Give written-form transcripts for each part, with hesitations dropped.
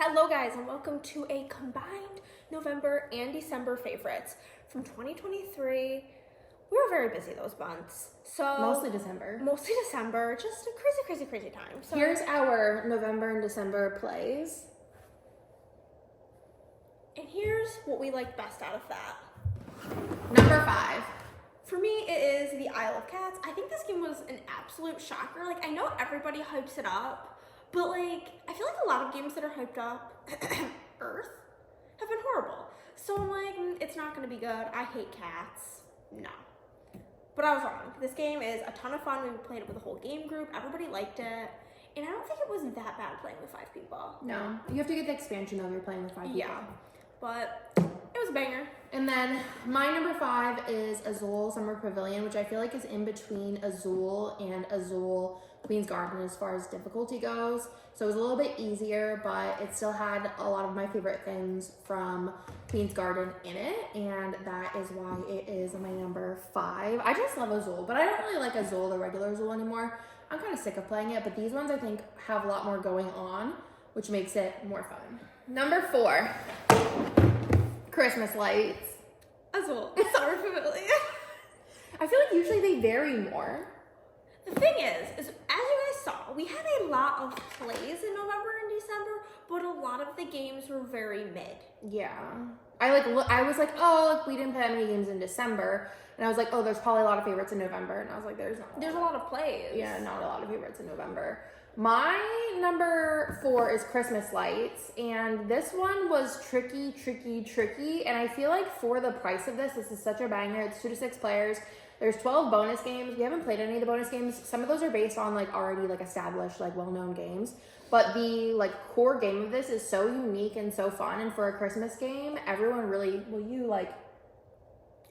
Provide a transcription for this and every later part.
Hello guys and welcome to a combined November and December favorites from 2023. We were very busy those months. So Mostly December. Just a crazy time. So Here's our November and December plays. and here's what we like best out of that. Number 5. For me, it is the Isle of Cats. I think this game was an absolute shocker. Like, I know everybody hypes it up, but like, I feel like a lot of games that are hyped up, Earth, have been horrible. So I'm like, it's not gonna be good. I hate cats. No. But I was wrong. This game is a ton of fun. We played it with a whole game group. Everybody liked it. And I don't think it was that bad playing with 5 people. No. You have to get the expansion though if you're playing with 5 people. Yeah. But it was a banger. And then my number 5 is Azul Summer Pavilion, which I feel like is in between Azul and Azul Queen's Garden as far as difficulty goes. So it was a little bit easier, but it still had a lot of my favorite things from Queen's Garden in it. And that is why it is my number 5. I just love Azul, but I don't really like Azul, the regular Azul anymore. I'm kind of sick of playing it, but these ones I think have a lot more going on, which makes it more fun. Number 4, Christmas lights. Azul Summer Pavilion. I feel like usually they vary more. The thing is as you guys saw, we had a lot of plays in November and December, but a lot of the games were very mid. Yeah. I was like, oh, look, we didn't play that many games in December. And I was like, oh, there's probably a lot of favorites in November. And I was like, there's not. There's a lot of plays. Yeah, not a lot of favorites in November. My number 4 is Christmas Lights. And this one was tricky. And I feel like for the price of this is such a banger. It's 2 to 6 players. There's 12 bonus games. We haven't played any of the bonus games. Some of those are based on like already like established, like well-known games. But the like core game of this is so unique and so fun. And for a Christmas game, everyone really,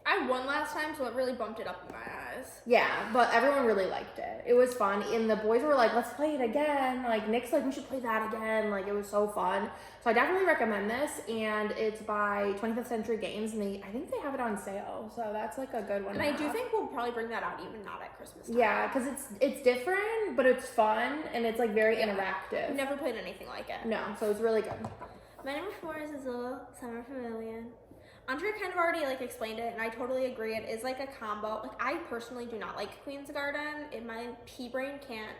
I won last time, so it really bumped it up in my eyes. yeah, but everyone really liked it. It was fun. And the boys were like, let's play it again. Like Nick's like, we should play that again. Like it was so fun. So I definitely recommend this. And it's by 25th Century Games. And I think they have it on sale. So that's like a good one. And I do think we'll probably bring that out even not at Christmas time. Yeah, because it's different, but it's fun. And it's like very interactive. I've never played anything like it. No, so it's really good. My number 4 is Azul Summer Pavilion. Andrea kind of already like explained it, and I totally agree. It is like a combo. Like I personally do not like Queen's Garden. My pea brain can't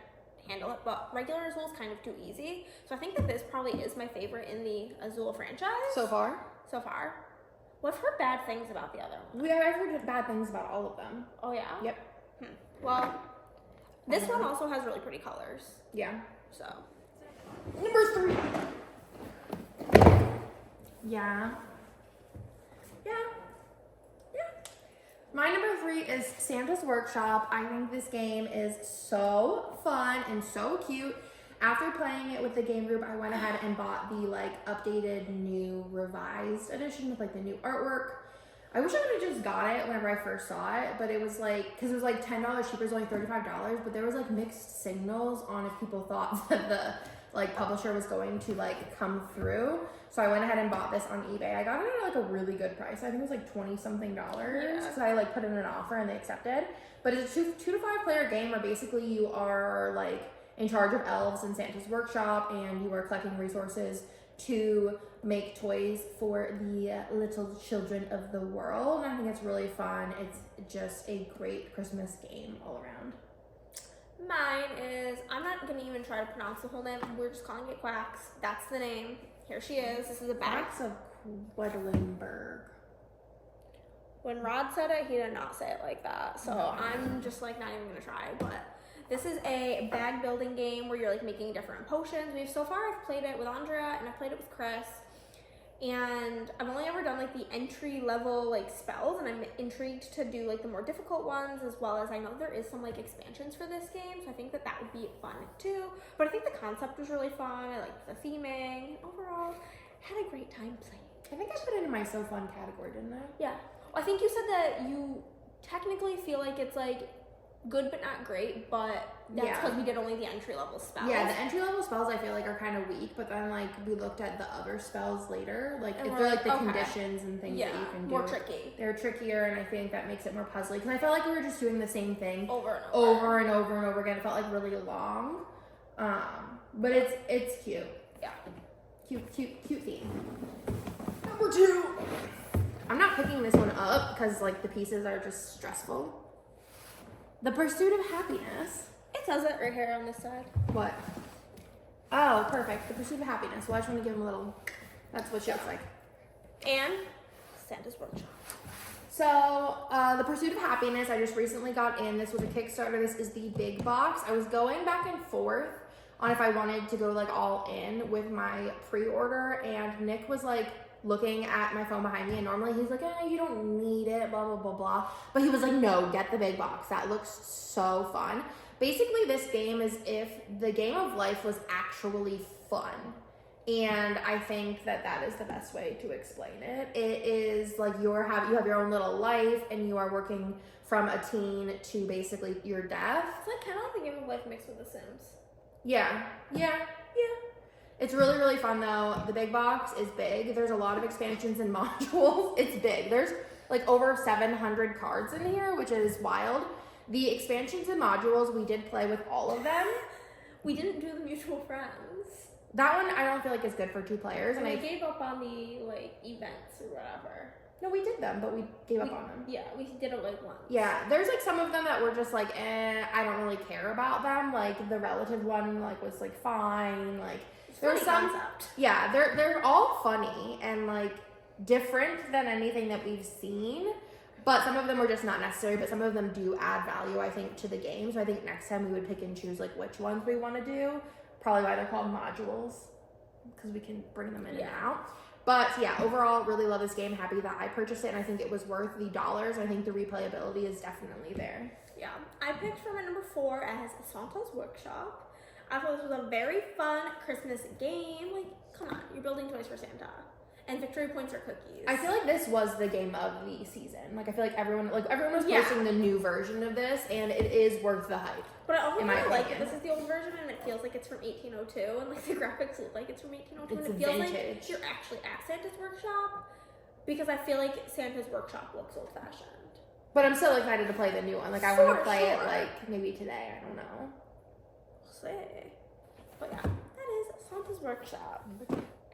handle it, but regular Azul is kind of too easy. So I think that this probably is my favorite in the Azul franchise. So far? So far. Well, I've heard bad things about the other one. I've heard bad things about all of them. Oh yeah? Yep. Well, this one also has really pretty colors. Yeah. So. Number 3. Yeah. My number 3 is Santa's Workshop. I think this game is so fun and so cute. After playing it with the game group, I went ahead and bought the like updated new revised edition with like the new artwork. I wish I would have just got it whenever I first saw it, but it was like, because it was like $10 cheaper, it was only $35, but there was like mixed signals on if people thought that the like publisher was going to like come through. So I went ahead and bought this on eBay. I got it at like a really good price. I think it was like $20-something. Yeah. So I like put in an offer and they accepted. But it's a 2 to 5 player game where basically you are like in charge of elves in Santa's workshop and you are collecting resources to make toys for the little children of the world. And I think it's really fun. It's just a great Christmas game all around. Mine is, I'm not going to even try to pronounce the whole name. We're just calling it Quacks. That's the name. Here she is. This is a bag. Quacks of Quedlinburg. When Rod said it, he did not say it like that. So I'm just like not even going to try. But this is a bag building game where you're like making different potions. So far I've played it with Andrea and I've played it with Chris. And I've only ever done like the entry level like spells, and I'm intrigued to do like the more difficult ones, as well as I know there is some like expansions for this game, so I think that would be fun too. But I think the concept was really fun. I liked the theming. Overall, had a great time playing. I think I put it in my so fun category, didn't I? Yeah. I think you said that you technically feel like it's like good but not great, but that's because we did only the entry level spells. Yeah, the entry level spells I feel like are kind of weak, but then like we looked at the other spells later, like and if they're like the conditions and things that you can do. More tricky. They're trickier, and I think that makes it more puzzly because I felt like we were just doing the same thing over and over again. It felt like really long, but it's cute. Yeah. Cute theme. Number 2. I'm not picking this one up because like the pieces are just stressful. The Pursuit of Happiness. It says it right here on this side. What? Oh, perfect. The Pursuit of Happiness. Well, I just want to give him a little. That's what she looks like. And Santa's Workshop. So, the Pursuit of Happiness, I just recently got in. This was a Kickstarter. This is the big box. I was going back and forth on if I wanted to go like all in with my pre-order, and Nick was like looking at my phone behind me, and normally he's like, you don't need it, blah, blah, blah, blah. But he was like, no, get the big box. That looks so fun. Basically, this game is if the game of life was actually fun. And I think that is the best way to explain it. It is like you have your own little life, and you are working from a teen to basically your death. It's like kind of like the game of life mixed with The Sims. Yeah. It's really, really fun though. The big box is big. There's a lot of expansions and modules. It's big. There's like over 700 cards in here, which is wild. The expansions and modules, we did play with all of them. We didn't do the mutual friends. That one I don't feel like is good for 2 players. And I gave up on the like events or whatever. No, we did them, but we gave up on them. Yeah, we did it like once. Yeah, there's like some of them that were just like, I don't really care about them. Like the relative one like was like fine. Like there's some concept. Yeah, they're all funny and like different than anything that we've seen. But some of them are just not necessary, but some of them do add value, I think, to the game. So I think next time we would pick and choose like which ones we want to do. Probably why they're called modules, because we can bring them in and out. But yeah, overall, really love this game. Happy that I purchased it, and I think it was worth the dollars. I think the replayability is definitely there. Yeah, I picked for my number 4 as Santa's Workshop. I thought this was a very fun Christmas game. Like, come on, you're building toys for Santa. And victory points are cookies. I feel like this was the game of the season. Like I feel like everyone was posting the new version of this, and it is worth the hype. But I also really like it. This is the old version, and it feels like it's from 1802, and like the graphics look like it's from 1802, and it feels like you're actually at Santa's Workshop, because I feel like Santa's Workshop looks old-fashioned. But I'm still excited to play the new one. Like I want to play it like maybe today. I don't know. We'll see. But yeah, that is Santa's Workshop.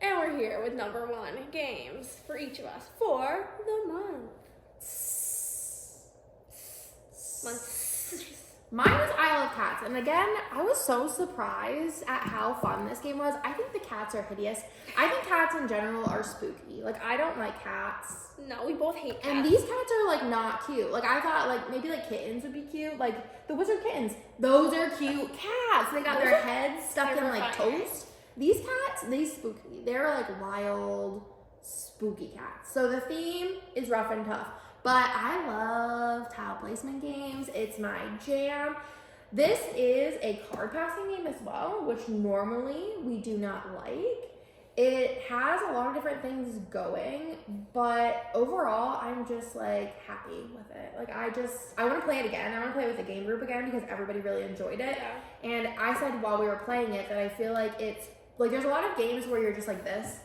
And we're here with number 1 games for each of us for the month. Mine was Isle of Cats, and again, I was so surprised at how fun this game was. I think the cats are hideous. I think cats in general are spooky. Like, I don't like cats. No, we both hate cats. And these cats are, like, not cute. Like, I thought, like, maybe, like, kittens would be cute. Like, the wizard kittens. Those are cute cats. They got their heads stuck in, like, toast. These cats, they spooky. They're, like, wild, spooky cats. So the theme is rough and tough. But I love tile placement games. It's my jam. This is a card passing game as well, which normally we do not like. It has a lot of different things going, but overall, I'm just like happy with it. Like I want to play it again. I want to play it with the game group again because everybody really enjoyed it. Yeah. And I said while we were playing it that I feel like it's like there's a lot of games where you're just like this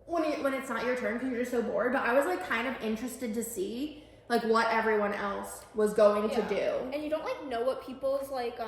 when it's not your turn because you're just so bored. But I was like kind of interested to see like what everyone else was going to do. And you don't like know what people's like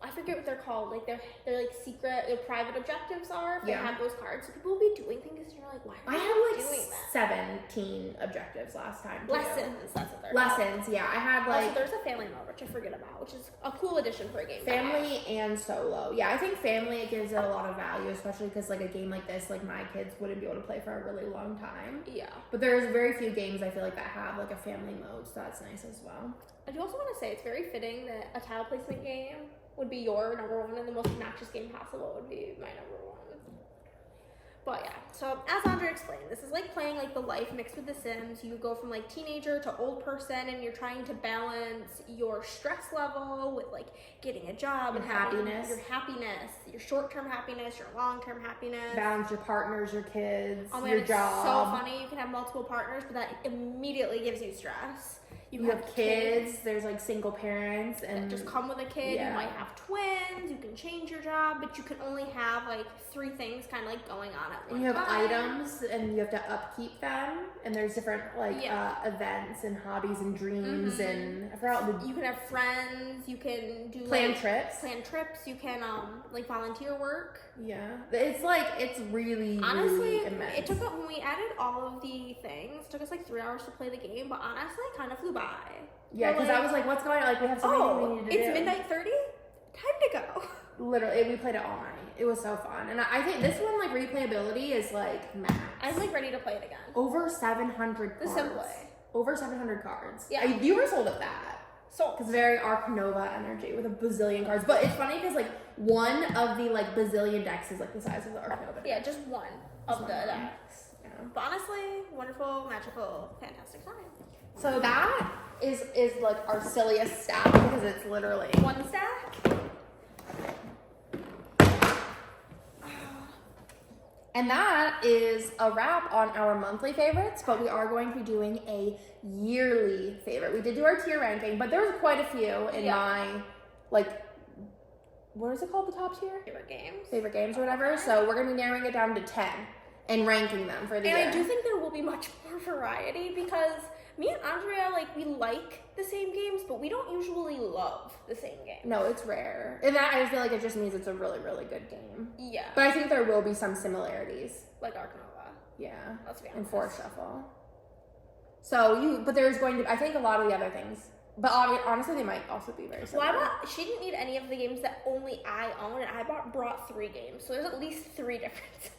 I forget what they're called. Like they're like secret, their private objectives are. If they have those cards, so people will be doing things, and you're like, why are you doing that? 17 objectives last time. Lessons. That's what they're Lessons. called. Yeah, I had like. Also, there's a family mode, which I forget about, which is a cool addition for a game. Family and solo. Yeah, I think family it gives it a lot of value, especially because like a game like this, like my kids wouldn't be able to play for a really long time. Yeah. But there's very few games I feel like that have like a family mode, so that's nice as well. I do also want to say it's very fitting that a tile placement game would be your number 1 and the most obnoxious game possible would be my number 1. But yeah, so as Andre explained, this is like playing like the life mixed with The Sims. You go from like teenager to old person, and you're trying to balance your stress level with like getting a job and happiness. Your happiness, your short-term happiness, your long-term happiness. Balance your partners, your kids, oh, man, your it's job. so funny. You can have multiple partners, but that immediately gives you stress. You have kids. There's like single parents that and just come with a kid. Yeah. You might have twins. You can change your job, but you can only have like 3 things kind of like going on at one you have time. items and you have to upkeep them. And there's different like events and hobbies and dreams and I forgot You can have friends. You can do plan like, trips. Plan trips. You can like volunteer work. Yeah, it's really Honestly, really immense. it took when we added all of the things. It took us like 3 hours to play the game, but honestly, it kind of flew by. Yeah, because I was like, what's going on? Like, we have something we need to do. It's midnight 30. Time to go. Literally, we played it all night. It was so fun. And I think this one, like, replayability is, like, max. I'm like ready to play it again. Over 700 The cards. Simply. Over 700 cards. Yeah. You were sold at that. So Because very Arc Nova energy with a bazillion cards. But it's funny because, like, one of the, like, bazillion decks is, like, the size of the Arc Nova deck. yeah, just one of the one. decks. Yeah. But honestly, wonderful, magical, fantastic time. So that is like, our silliest stack because it's literally... One stack. And that is a wrap on our monthly favorites, but we are going to be doing a yearly favorite. We did do our tier ranking, but there was quite a few in my, like, what is it called, the top tier? Favorite games or whatever. So we're going to be narrowing it down to 10 and ranking them for the year. And I do think there will be much more variety because me and Andrea, like, we like the same games, but we don't usually love the same game. No, it's rare. And that, I feel like it just means it's a really, really good game. Yeah. But I think there will be some similarities. Like Arc Nova. Yeah. Let's be honest. And Force Shuffle. So but there's going to, I think a lot of the other things, but honestly, they might also be very similar. Well, she didn't need any of the games that only I own, and I brought 3 games, so there's at least 3 differences.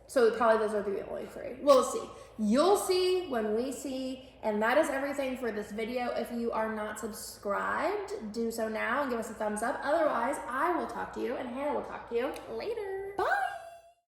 So probably those are the only 3. We'll see. You'll see when we see. And that is everything for this video. If you are not subscribed, do so now and give us a thumbs up. Otherwise, I will talk to you and Hannah will talk to you Later.